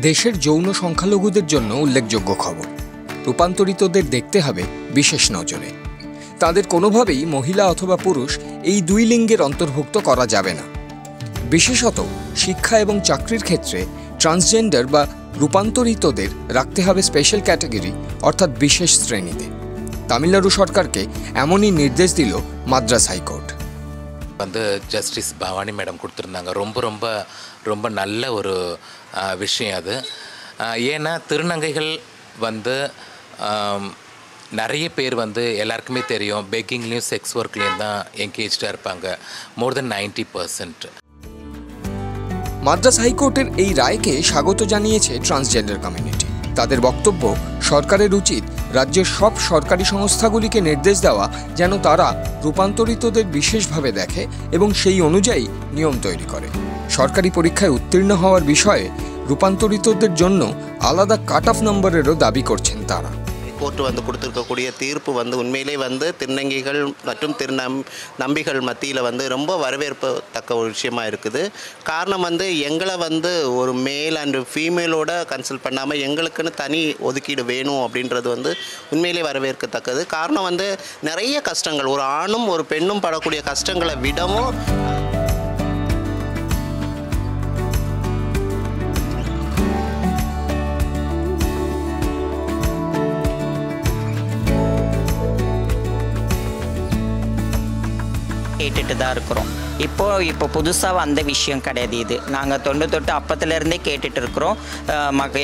দেশের যৌন সংখ্যালঘুদের জন্য উল্লেখযোগ্য খবর। রূপান্তরিতদের দেখতে হবে বিশেষ নজরে। তাদের কোনোভাবেই মহিলা অথবা পুরুষ এই দুই লিঙ্গের অন্তর্ভুক্ত করা যাবে না। বিশেষত শিক্ষা এবং চাকরির ক্ষেত্রে ট্রান্সজেন্ডার বা রূপান্তরিতদের রাখতে হবে স্পেশাল ক্যাটাগরি অর্থাৎ বিশেষ শ্রেণীতে। তামিলনাড়ু সরকারকে এমনই নির্দেশ দিল Madras high court. Justice Bhavani madam கொடுத்துருந்தாங்க. ரொம்ப ரொம்ப ரொம்ப நல்ல ஒரு விஷயம் அது. ஏன்னா திருநங்கைகள் நிறைய பேர் எல்லாருக்குமே தெரியும் பெக்கிங்லேயும் செக்ஸ் ஒர்க்லேயும் தான் என்கேஜாக இருப்பாங்க. மோர் தென் 90%. মাদ্রাস হাইকোর্টের এই রায়কে স্বাগত জানিয়েছে ট্রান্সজেন্ডার কমিউনিটি। তাদের বক্তব্য, সরকারের উচিত রাজ্যের সব সরকারি সংস্থাগুলিকে নির্দেশ দেওয়া যেন তারা রূপান্তরিতদের বিশেষভাবে দেখে এবং সেই অনুযায়ী নিয়ম তৈরি করে। সরকারি পরীক্ষায় উত্তীর্ণ হওয়ার বিষয়ে রূপান্তরিতদের জন্য আলাদা কাট অফ নম্বরেরও দাবি করছেন তারা। கோர்ட்டு கொடுத்துருக்கக்கூடிய தீர்ப்பு உண்மையிலே திருநங்கைகள் மற்றும் நம்பிகள் மத்தியில் ரொம்ப வரவேற்பத்தக்க ஒரு விஷயமா இருக்குது. காரணம் எங்களை ஒரு மேல் அண்ட் ஃபீமேலோட கன்சல்ட் பண்ணாமல் எங்களுக்குன்னு தனி ஒதுக்கீடு வேணும் அப்படின்றது உண்மையிலே வரவேற்கத்தக்கது. காரணம் நிறைய கஷ்டங்கள் ஒரு ஆணும் ஒரு பெண்ணும் படக்கூடிய கஷ்டங்களை விடவும் கேட்டுட்டு தான் இருக்கிறோம். இப்போ புதுசாக வந்த விஷயம் கிடையாது. இது நாங்கள் தொட்டு அப்பத்துலேருந்தே கேட்டுட்டு இருக்கிறோம்.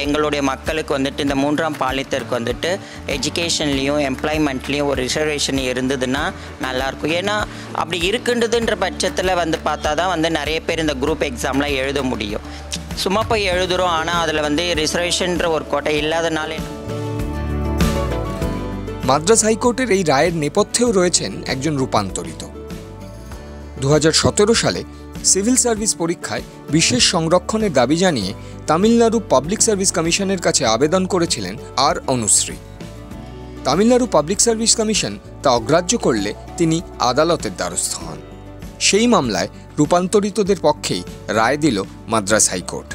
எங்களுடைய மக்களுக்கு இந்த மூன்றாம் பாலினத்திற்கு எஜுகேஷன்லேயும் எம்ப்ளாய்மெண்ட்லேயும் ஒரு ரிசர்வேஷன் இருந்ததுன்னா நல்லாயிருக்கும். ஏன்னா அப்படி இருக்குன்றதுன்ற பட்சத்தில் பார்த்தா தான் நிறைய பேர் இந்த குரூப் எக்ஸாம்லாம் எழுத முடியும். சும்மா போய் எழுதுகிறோம், ஆனால் அதில் রিজার্ভেশনன்ற ஒரு কোটা ইল্লাদনালে। মাদ্রাস হাইকোর্টের এই রায়ের নেপথ্যেও রয়েছেন একজন রূপান্তরিত। 2017 সালে সিভিল সার্ভিস পরীক্ষায় বিশেষ সংরক্ষণের দাবি জানিয়ে তামিলনাড়ু পাবলিক সার্ভিস কমিশনের কাছে আবেদন করেছিলেন আর Anushree. Tamil Nadu public service commission তা অগ্রাহ্য করলে তিনি আদালতের দ্বারস্থ হন। সেই মামলায় রূপান্তরিতদের পক্ষেই রায় দিল মাদ্রাস হাইকোর্ট।